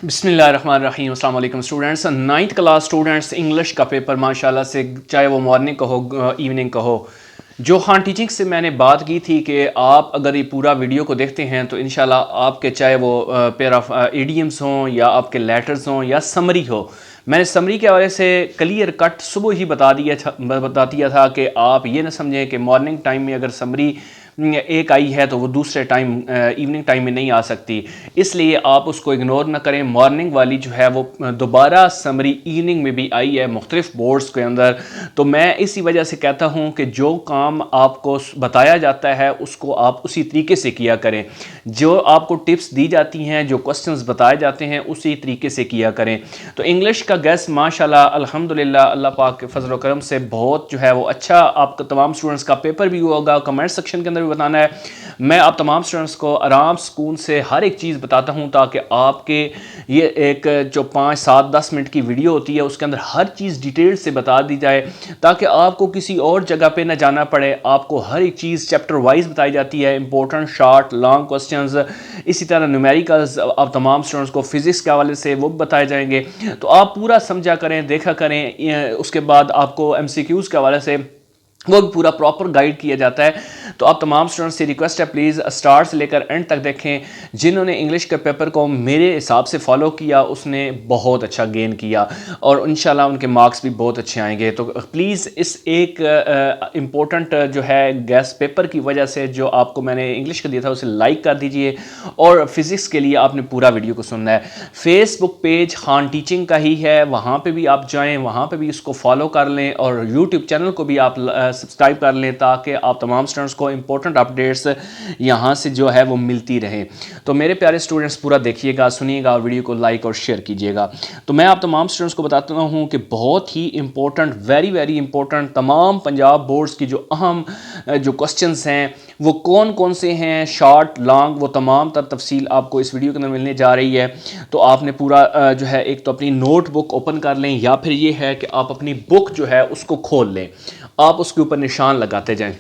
बिस्मिल्लाहिर्रहमानिर्रहीम। अस्सलाम वालेकुम students. Ninth class students English का पेपर माशाल्लाह से, चाहे वो मॉर्निंग का हो इवनिंग का हो, जो टीचिंग से मैंने बात की थी कि आप अगर ये पूरा वीडियो को देखते हैं तो इंशाल्लाह आपके चाहे वो पेयर ऑफ इडियम्स हों या आपके लेटर्स हों या समरी हो, मैंने समरी के हवाले से क्लियर कट सुबह ही बता दिया था कि आप ये ना समझें कि मॉर्निंग टाइम में अगर समरी एक आई है तो वो दूसरे टाइम इवनिंग टाइम में नहीं आ सकती, इसलिए आप उसको इग्नोर ना करें। मॉर्निंग वाली जो है वो दोबारा समरी इवनिंग में भी आई है मुख्तलिफ बोर्ड्स के अंदर। तो मैं इसी वजह से कहता हूँ कि जो काम आपको बताया जाता है उसको आप उसी तरीके से किया करें, जो आपको टिप्स दी जाती हैं, जो क्वेश्चंस बताए जाते हैं उसी तरीके से किया करें। तो इंग्लिश का गैस माशाल्लाह अल्हम्दुलिल्लाह अल्लाह पाक के फजल करम से बहुत जो है वो अच्छा, आपका तमाम स्टूडेंट्स का पेपर भी होगा, कमेंट सेक्शन के अंदर भी बताना है। मैं आप तमाम स्टूडेंट्स को आराम सुकून से हर एक चीज़ बताता हूँ ताकि आपके ये एक जो 5, 7, 10 मिनट की वीडियो होती है उसके अंदर हर चीज़ डिटेल से बता दी जाए, ताकि आपको किसी और जगह पे ना जाना पड़े। आपको हर एक चीज़ चैप्टर वाइज बताई जाती है, इंपॉर्टेंट शॉर्ट लॉन्ग क्वेश्चंस, इसी तरह न्यूमेरिकल्स आप तमाम स्टूडेंट्स को फिजिक्स के हवाले से वो बताए जाएंगे। तो आप पूरा समझा करें, देखा करें, उसके बाद आपको MCQs के हवाले से वो भी पूरा प्रॉपर गाइड किया जाता है। तो आप तमाम स्टूडेंट्स से रिक्वेस्ट है, प्लीज़ स्टार्ट से लेकर एंड तक देखें। जिन्होंने इंग्लिश के पेपर को मेरे हिसाब से फॉलो किया उसने बहुत अच्छा गेन किया और इंशाल्लाह उनके मार्क्स भी बहुत अच्छे आएंगे। तो प्लीज़ इस एक इम्पोर्टेंट जो है गैस पेपर की वजह से जो आपको मैंने इंग्लिश का दिया था उसे लाइक कर दीजिए, और फिज़िक्स के लिए आपने पूरा वीडियो को सुनना है। फेसबुक पेज खान टीचिंग का ही है, वहाँ पर भी आप जाएँ, वहाँ पर भी इसको फॉलो कर लें, और यूट्यूब चैनल को भी आप सब्सक्राइब कर लें ताकि आप तमाम स्टूडेंट्स को इंपॉर्टेंट अपडेट्स यहाँ से जो है वो मिलती रहे। तो मेरे प्यारे स्टूडेंट्स पूरा देखिएगा, सुनिएगा और वीडियो को लाइक और शेयर कीजिएगा। तो मैं आप तमाम स्टूडेंट्स को बताता हूँ कि बहुत ही इंपॉर्टेंट, वेरी वेरी इंपॉर्टेंट, तमाम पंजाब बोर्ड्स की जो अहम जो क्वेश्चंस हैं वो कौन कौन से हैं, शॉर्ट लॉन्ग, वो तमाम तर तफसील आपको इस वीडियो के अंदर मिलने जा रही है। तो आपने पूरा जो है एक तो अपनी नोटबुक ओपन कर लें, या फिर ये है कि आप अपनी बुक जो है उसको खोल लें, आप उसके ऊपर निशान लगाते जाएं।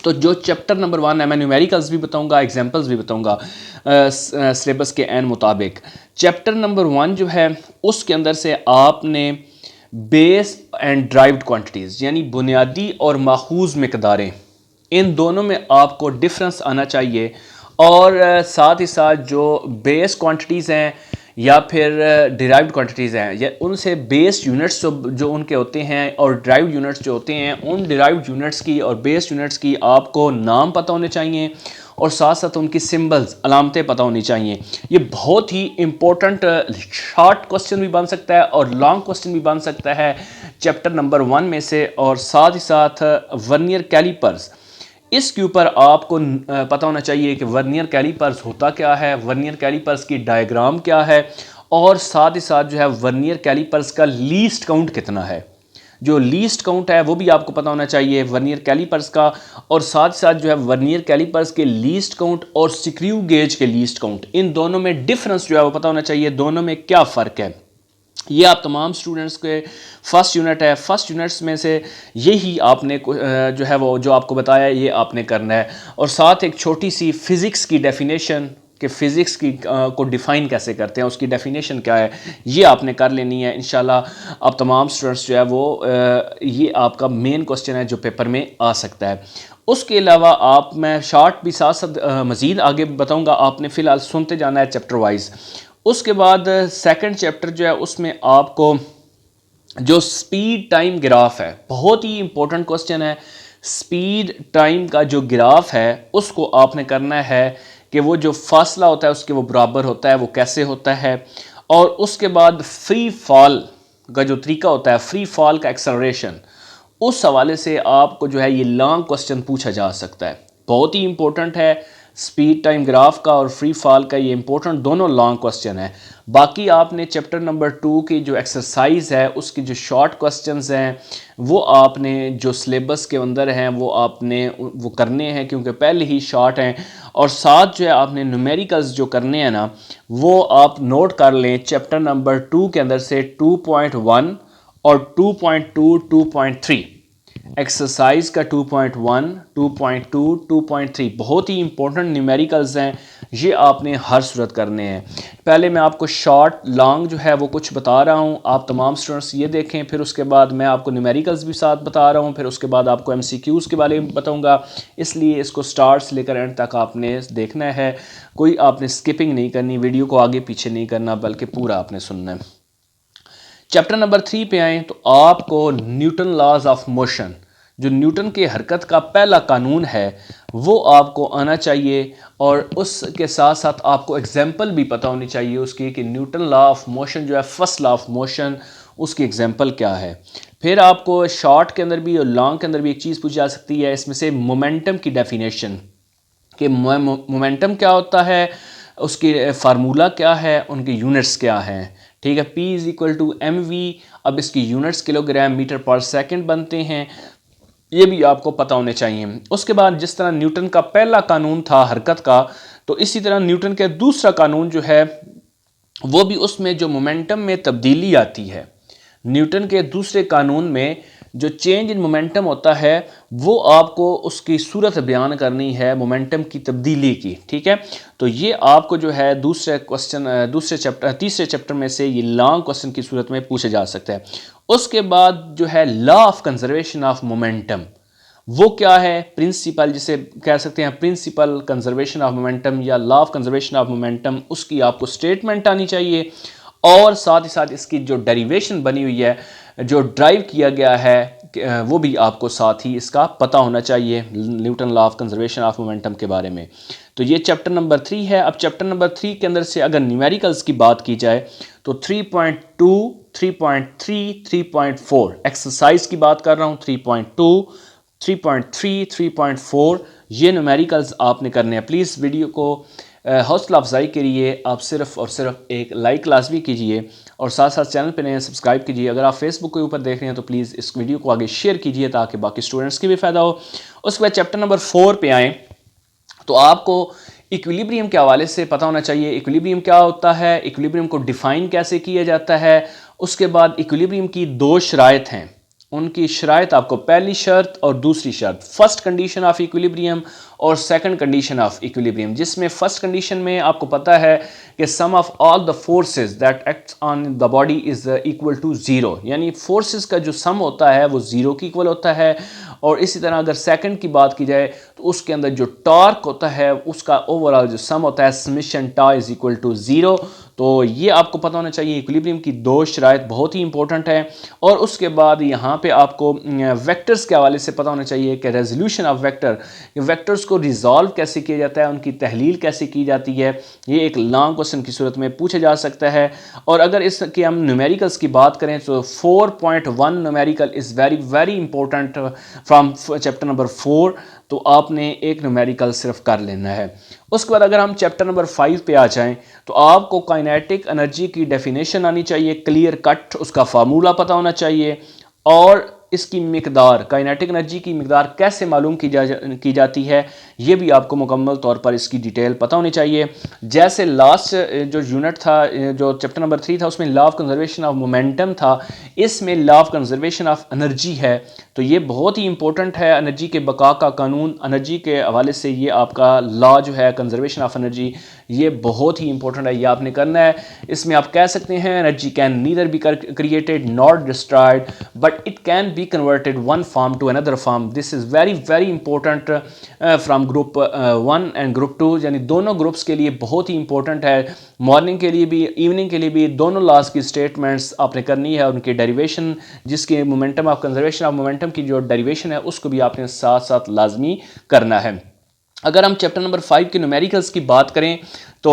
तो जो चैप्टर नंबर 1 है, मैं न्यूमेरिकल्स भी बताऊंगा, एग्जांपल्स भी बताऊंगा सिलेबस के एन मुताबिक। चैप्टर नंबर 1 जो है उसके अंदर से आपने बेस एंड ड्राइव्ड क्वांटिटीज़ यानी बुनियादी और माखूज मकदारें, इन दोनों में आपको डिफरेंस आना चाहिए। और साथ ही साथ जो बेस क्वांटिटीज़ हैं या फिर डिराइव्ड क्वांटिटीज़ हैं, या उनसे बेस यूनिट्स जो उनके होते हैं और ड्राइव्ड यूनिट्स जो होते हैं, उन डिराइव्ड यूनिट्स की और बेस यूनिट्स की आपको नाम पता होने चाहिए, और साथ साथ उनकी सिंबल्स अलामतें पता होनी चाहिए। ये बहुत ही इंपॉर्टेंट शॉर्ट क्वेश्चन भी बन सकता है और लॉन्ग क्वेश्चन भी बन सकता है चैप्टर नंबर 1 में से। और साथ ही साथ वर्नियर कैलिपर्स, इसके ऊपर आपको पता होना चाहिए कि वर्नियर कैलिपर्स होता क्या है, वर्नियर कैलिपर्स की डायग्राम क्या है, और साथ ही साथ जो है वर्नियर कैलिपर्स का लीस्ट काउंट कितना है। जो लीस्ट काउंट है वो भी आपको पता होना चाहिए वर्नियर कैलिपर्स का, और साथ साथ जो है वर्नियर कैलिपर्स के लीस्ट काउंट और स्क्रू गेज के लीस्ट काउंट, इन दोनों में डिफरेंस जो है वो पता होना चाहिए, दोनों में क्या फ़र्क है। ये आप तमाम स्टूडेंट्स के फर्स्ट यूनिट है, फर्स्ट यूनिट्स में से यही आपने जो है वो जो आपको बताया ये आपने करना है। और साथ एक छोटी सी फ़िज़िक्स की डेफिनेशन कि फ़िज़िक्स की को डिफ़ाइन कैसे करते हैं, उसकी डेफिनेशन क्या है, ये आपने कर लेनी है। इंशाल्लाह आप तमाम स्टूडेंट्स जो है वो ये आपका मेन क्वेश्चन है जो पेपर में आ सकता है। उसके अलावा मैं शॉर्ट भी साथ साथ मज़ीद आगे बताऊँगा, आपने फ़िलहाल सुनते जाना है चैप्टर वाइज। उसके बाद सेकंड चैप्टर जो है उसमें आपको जो स्पीड टाइम ग्राफ है, बहुत ही इंपॉर्टेंट क्वेश्चन है। स्पीड टाइम का जो ग्राफ है उसको आपने करना है कि वो जो फासला होता है उसके वो बराबर होता है, वो कैसे होता है। और उसके बाद फ्री फॉल का जो तरीका होता है, फ्री फॉल का एक्सेलरेशन, उस हवाले से आपको जो है ये लॉन्ग क्वेश्चन पूछा जा सकता है। बहुत ही इंपॉर्टेंट है स्पीड टाइम ग्राफ का और फ्री फॉल का, ये इंपॉर्टेंट दोनों लॉन्ग क्वेश्चन है। बाकी आपने चैप्टर नंबर 2 की जो एक्सरसाइज है उसकी जो शॉर्ट क्वेश्चंस हैं वो आपने जो सिलेबस के अंदर हैं वो आपने वो करने हैं, क्योंकि पहले ही शॉर्ट हैं। और साथ जो है आपने न्यूमेरिकल्स जो करने हैं ना वो आप नोट कर लें चैप्टर नंबर 2 के अंदर से 2.1 और 2.2, 2.3, एक्सरसाइज का 2.1, 2.2, 2.3 बहुत ही इंपॉर्टेंट न्यूमेरिकल्स हैं ये आपने हर सूरत करने हैं। पहले मैं आपको शॉर्ट लॉन्ग जो है वो कुछ बता रहा हूँ, आप तमाम स्टूडेंट्स ये देखें, फिर उसके बाद मैं आपको न्यूमेरिकल्स भी साथ बता रहा हूँ, फिर उसके बाद आपको MCQs के बारे में बताऊँगा। इसलिए इसको स्टार्ट से लेकर एंड तक आपने देखना है, कोई आपने स्किपिंग नहीं करनी, वीडियो को आगे पीछे नहीं करना, बल्कि पूरा आपने सुनना है। चैप्टर नंबर 3 पे आएँ तो आपको न्यूटन लॉज ऑफ मोशन, जो न्यूटन के हरकत का पहला कानून है वो आपको आना चाहिए, और उसके साथ साथ आपको एग्जाम्पल भी पता होनी चाहिए उसकी कि न्यूटन लॉ ऑफ मोशन जो है, फर्स्ट लॉ ऑफ मोशन, उसकी एग्जाम्पल क्या है। फिर आपको शॉर्ट के अंदर भी और लॉन्ग के अंदर भी एक चीज़ पूछी जा सकती है, इसमें से मोमेंटम की डेफिनेशन, कि मोमेंटम क्या होता है, उसकी फार्मूला क्या है, उनके यूनिट्स क्या हैं। ठीक है, P=mv, अब इसकी यूनिट्स किलोग्राम मीटर पर सेकंड बनते हैं, ये भी आपको पता होने चाहिए। उसके बाद जिस तरह न्यूटन का पहला कानून था हरकत का, तो इसी तरह न्यूटन के दूसरा कानून जो है वो भी, उसमें जो मोमेंटम में तब्दीली आती है, न्यूटन के दूसरे कानून में जो चेंज इन मोमेंटम होता है वो आपको उसकी सूरत बयान करनी है मोमेंटम की तब्दीली की। ठीक है, तो ये आपको जो है तीसरे चैप्टर में से ये लॉन्ग क्वेश्चन की सूरत में पूछा जा सकता है। उसके बाद जो है law of conservation of momentum, वो क्या है, प्रिंसिपल जिसे कह सकते हैं, प्रिंसिपल कंजर्वेशन ऑफ मोमेंटम या law of conservation of momentum, उसकी आपको स्टेटमेंट आनी चाहिए। और साथ ही साथ इसकी जो डेरिवेशन बनी हुई है, जो ड्राइव किया गया है, वो भी आपको साथ ही इसका पता होना चाहिए Newton law of conservation of momentum के बारे में। तो ये चैप्टर नंबर 3 है। अब चैप्टर नंबर 3 के अंदर से अगर न्यूमेरिकल्स की बात की जाए तो 3.2, 3.3, 3.4 एक्सरसाइज की बात कर रहा हूँ। 3.2, 3.3, 3.4 ये न्यूमेरिकल्स आपने करने हैं। प्लीज़ वीडियो को हौसला अफजाई के लिए आप सिर्फ और सिर्फ एक लाइक लाजमी कीजिए, और साथ साथ चैनल पे नए सब्सक्राइब कीजिए। अगर आप फेसबुक के ऊपर देख रहे हैं तो प्लीज़ इस वीडियो को आगे शेयर कीजिए ताकि बाकी स्टूडेंट्स की भी फ़ायदा हो। उसके बाद चैप्टर नंबर 4 पे आएँ तो आपको इक्विलिब्रियम के हवाले से पता होना चाहिए। इक्विलिब्रियम क्या होता है, इक्विलिब्रियम को डिफ़ाइन कैसे किया जाता है। उसके बाद इक्विलिब्रियम की 2 शराइत हैं, उनकी शराइत आपको, पहली शर्त और दूसरी शर्त, फर्स्ट कंडीशन ऑफ इक्विलिब्रियम और सेकंड कंडीशन ऑफ इक्विलिब्रियम, जिसमें फर्स्ट कंडीशन में आपको पता है कि sum of all the forces that acts on the body is equal to zero, यानी फोर्सेस का जो सम होता है वो ज़ीरो की इक्वल होता है। और इसी तरह अगर सेकंड की बात की जाए तो उसके अंदर जो टॉर्क होता है उसका ओवरऑल जो सम होता है, समेशन टा इज़ इक्वल टू ज़ीरो। तो ये आपको पता होना चाहिए। इक्विलिब्रियम की 2 शराइत बहुत ही इंपॉर्टेंट है। और उसके बाद यहाँ पे आपको वेक्टर्स के हवाले से पता होना चाहिए कि रेजोल्यूशन ऑफ वेक्टर, वेक्टर्स को रिजॉल्व कैसे किया जाता है, उनकी तहलील कैसे की जाती है, ये एक लॉन्ग क्वेश्चन की सूरत में पूछा जा सकता है। और अगर इसके हम न्यूमेरिकल्स की बात करें तो 4.1 numerical is very very important from chapter number 4, तो आपने एक न्यूमेरिकल सिर्फ कर लेना है। उसके बाद अगर हम चैप्टर नंबर 5 पे आ जाएं तो आपको काइनेटिक एनर्जी की डेफिनेशन आनी चाहिए, क्लियर कट उसका फार्मूला पता होना चाहिए, और इसकी मिकदार, काइनेटिक एनर्जी की मिकदार कैसे मालूम की जाती है, ये भी आपको मुकम्मल तौर पर इसकी डिटेल पता होनी चाहिए। जैसे लास्ट जो यूनिट था, जो चैप्टर नंबर 3 था, उसमें law of conservation of momentum था, इसमें law of conservation of energy है। तो ये बहुत ही इंपॉर्टेंट है, एनर्जी के बका का कानून, एनर्जी के हवाले से ये आपका लॉ जो है कंजर्वेशन ऑफ एनर्जी, ये बहुत ही इंपॉर्टेंट है, ये आपने करना है। इसमें आप कह सकते हैं energy can neither be created not destroyed but it can be converted one form to another form. This is very very important from group 1 and group 2, यानी दोनों ग्रुप्स के लिए बहुत ही इंपॉर्टेंट है। मॉर्निंग के लिए भी, इवनिंग के लिए भी, दोनों लॉज की स्टेटमेंट्स आपने करनी है, उनकी डेरिवेशन, जिसके momentum of conservation of momentum की जो डेरिवेशन है उसको भी आपने साथ साथ लाजमी करना है। अगर हम चैप्टर नंबर 5 के न्यूमेरिकल्स की बात करें तो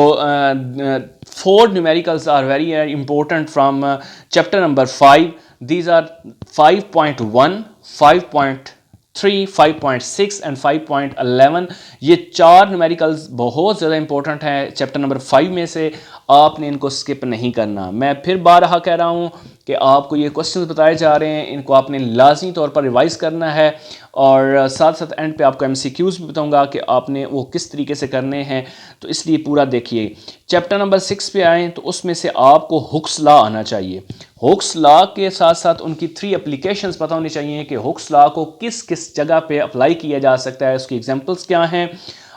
4 numericals are very important from chapter number 5। These are 5.1, 5.3, 5.6 and 5.11। ये 4 न्यूमेरिकल्स बहुत ज़्यादा इंपॉर्टेंट हैं चैप्टर नंबर 5 में से, आपने इनको स्किप नहीं करना। मैं फिर बारहा कह रहा हूँ कि आपको ये क्वेश्चंस बताए जा रहे हैं, इनको आपने लाजमी तौर पर रिवाइज़ करना है, और साथ साथ एंड पे आपको MCQs भी बताऊंगा कि आपने वो किस तरीके से करने हैं, तो इसलिए पूरा देखिए। चैप्टर नंबर 6 पे आएँ तो उसमें से आपको हुक्स लॉ आना चाहिए। हुक्स लॉ के साथ साथ उनकी 3 एप्लीकेशंस पता होनी चाहिए कि हुक्स लॉ को किस किस जगह पे अप्लाई किया जा सकता है, उसकी एग्जांपल्स क्या हैं,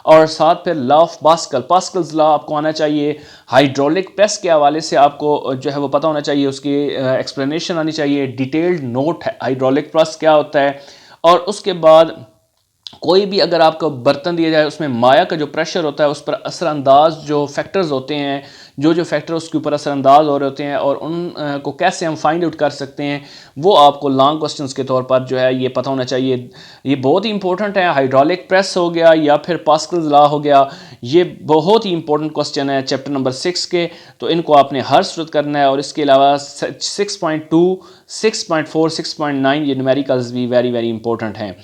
और साथ फिर लॉ ऑफ पास्कल्स लॉ आपको आना चाहिए। हाइड्रोलिक प्रेस के हवाले से आपको जो है वो पता होना चाहिए, उसकी एक्सप्लेनेशन आनी चाहिए, डिटेल्ड नोट हाइड्रोलिक प्रेस क्या होता है। और उसके बाद कोई भी अगर आपको बर्तन दिया जाए उसमें माया का जो प्रेशर होता है उस पर असरअंदाज जो फैक्टर्स होते हैं, जो फैक्टर उसके ऊपर असरअंदाज हो रहे होते हैं और उन को कैसे हम फाइंड आउट कर सकते हैं, वो आपको लॉन्ग क्वेश्चंस के तौर पर जो है ये पता होना चाहिए। ये बहुत ही इंपॉर्टेंट है। हाइड्रोलिक प्रेस हो गया या फिर पास्कल्स लॉ हो गया, ये बहुत ही इंपॉर्टेंट क्वेश्चन है चैप्टर नंबर 6 के, तो इनको आपने हर सूरत करना है। और इसके अलावा 6.2, 6.4, 6.9 ये न्यूमेरिकल्स भी वेरी वेरी इंपॉर्टेंट हैं।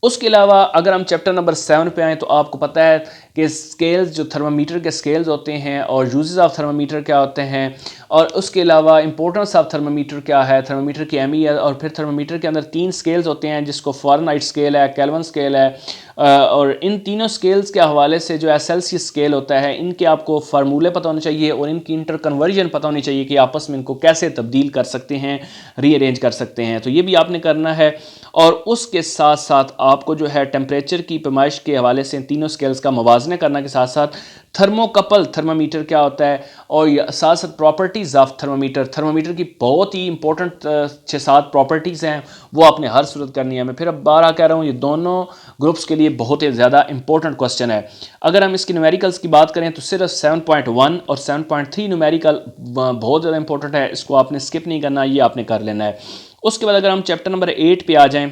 उसके अलावा अगर हम चैप्टर नंबर 7 पे आएँ तो आपको पता है कि स्केल्स, जो थर्मामीटर के स्केल्स होते हैं और यूजेस ऑफ थर्मामीटर क्या होते हैं, और उसके अलावा इंपॉर्टेंस ऑफ थर्मामीटर क्या है, थर्मामीटर की अहमियत। और फिर थर्मामीटर के अंदर 3 स्केल्स होते हैं, जिसको फ़ारेनहाइट स्केल है, केल्विन स्केल है, और इन तीनों स्केल्स के हवाले से जो है सेल्सियस स्केल होता है, इनके आपको फार्मूले पता होने चाहिए और इनकी इंटर कन्वर्जन पता होनी चाहिए कि आपस में इनको कैसे तब्दील कर सकते हैं, रीअरेंज कर सकते हैं। तो ये भी आपने करना है। और उसके साथ साथ आपको जो है टेम्परेचर की पैमाइश के हवाले से तीनों स्केल्स का मवाजने करने के साथ साथ थर्मोकपल थर्मामीटर क्या होता है और साथ साथ प्रॉपर्टीज़ ऑफ थर्मामीटर की बहुत ही इंपॉर्टेंट 6-7 प्रॉपर्टीज़ हैं, वो आपने हर सूरत करनी है। मैं फिर अब बार कह रहा हूँ, ये दोनों ग्रुप्स के लिए बहुत ही ज़्यादा इंपॉर्टेंट क्वेश्चन है। अगर हम इसकी न्यूमेरिकल्स की बात करें तो सिर्फ 7.1 और 7.3 न्यूमेरिकल बहुत ज़्यादा इंपॉर्टेंट है, इसको आपने स्किप नहीं करना, ये आपने कर लेना है। उसके बाद अगर हम चैप्टर नंबर 8 पे आ जाएं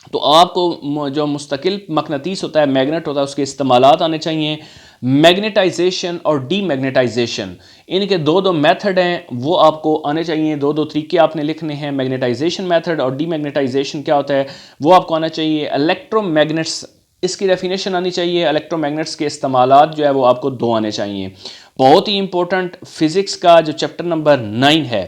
तो आपको जो मुस्तकिल मकनातीस होता है, मैग्नेट होता है, उसके इस्तेमालात आने चाहिए। मैग्नेटाइजेशन और डीमैग्नेटाइजेशन, इनके दो मेथड हैं, वो आपको आने चाहिए। दो तरीके आपने लिखने हैं, मैग्नेटाइजेशन मेथड और डीमैग्नेटाइजेशन क्या होता है वो आपको आना चाहिए। इलेक्ट्रोमैग्नेट्स, इसकी डेफिनेशन आनी चाहिए। इलेक्ट्रोमैग्नेट्स के इस्तेमालात जो है वो आपको 2 आने चाहिए। बहुत ही इंपॉर्टेंट फिज़िक्स का जो चैप्टर नंबर 9 है,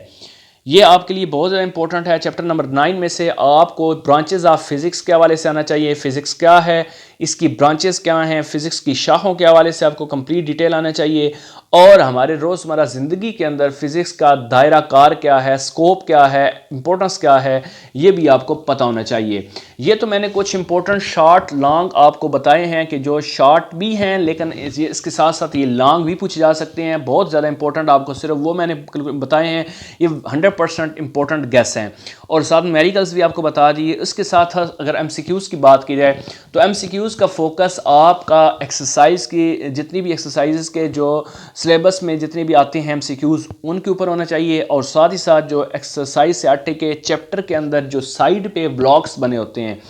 ये आपके लिए बहुत ज़्यादा इंपॉर्टेंट है। चैप्टर नंबर 9 में से आपको ब्रांचेस ऑफ फिज़िक्स के हवाले से आना चाहिए। फ़िज़िक्स क्या है, इसकी ब्रांचेस क्या हैं, फ़िज़िक्स की शाखों के हवाले से आपको कंप्लीट डिटेल आना चाहिए। और हमारे रोज़मर्रा ज़िंदगी के अंदर फ़िज़िक्स का दायरा कार क्या है, स्कोप क्या है, इंपॉर्टेंस क्या है, ये भी आपको पता होना चाहिए। ये तो मैंने कुछ इंपॉर्टेंट शॉर्ट लॉन्ग आपको बताए हैं कि जो शॉर्ट भी हैं लेकिन इसके साथ साथ ये लॉन्ग भी पूछे जा सकते हैं। बहुत ज़्यादा इंपॉर्टेंट आपको सिर्फ वो मैंने बताए हैं, ये 100% इंपॉर्टेंट गेस हैं। और साथ न्यूमेरिकल्स भी आपको बता दिए। इसके साथ अगर MCQs की बात की जाए तो MCQs का फोकस आपका एक्सरसाइज की, जितनी भी एक्सरसाइजेस के जो सिलेबस में जितने भी आते हैं MCQs, उनके ऊपर होना चाहिए। और साथ ही साथ जो एक्सरसाइज से आटे के चैप्टर के अंदर जो साइड पे ब्लॉक्स बने होते हैं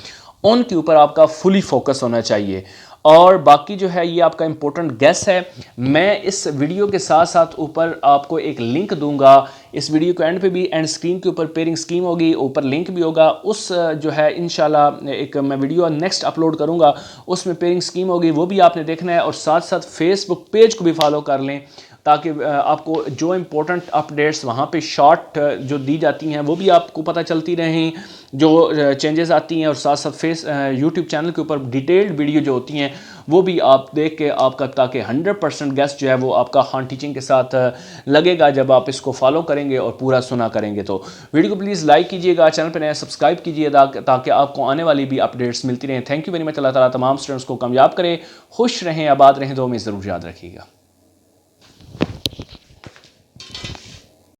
उनके ऊपर आपका फुली फोकस होना चाहिए। और बाकी जो है ये आपका इंपॉर्टेंट गेस है। मैं इस वीडियो के साथ साथ ऊपर आपको एक लिंक दूंगा। इस वीडियो के एंड पे भी एंड स्क्रीन के ऊपर पेयरिंग स्कीम होगी, ऊपर लिंक भी होगा। उस जो है इंशाल्लाह एक मैं वीडियो नेक्स्ट अपलोड करूंगा, उसमें पेयरिंग स्कीम होगी, वो भी आपने देखना है। और साथ साथ फेसबुक पेज को भी फॉलो कर लें ताकि आपको जो इम्पोर्टेंट अपडेट्स वहाँ पे शॉर्ट जो दी जाती हैं वो भी आपको पता चलती रहें, जो चेंजेस आती हैं। और साथ साथ यूट्यूब चैनल के ऊपर डिटेल्ड वीडियो जो होती हैं वो भी आप देख के आपका, ताकि 100% गेस्ट जो है वो आपका खान टीचिंग के साथ लगेगा जब आप इसको फॉलो करेंगे और पूरा सुना करेंगे। तो वीडियो को प्लीज़ लाइक कीजिएगा, चैनल पर नया सब्सक्राइब कीजिएगा ताकि आपको आने वाली भी अपडेट्स मिलती रहें। Thank you very much. Allah ताला तमाम स्टूडेंट्स को कामयाब करें, खुश रहें, आबाद रहें, तो हमें ज़रूर याद रखिएगा।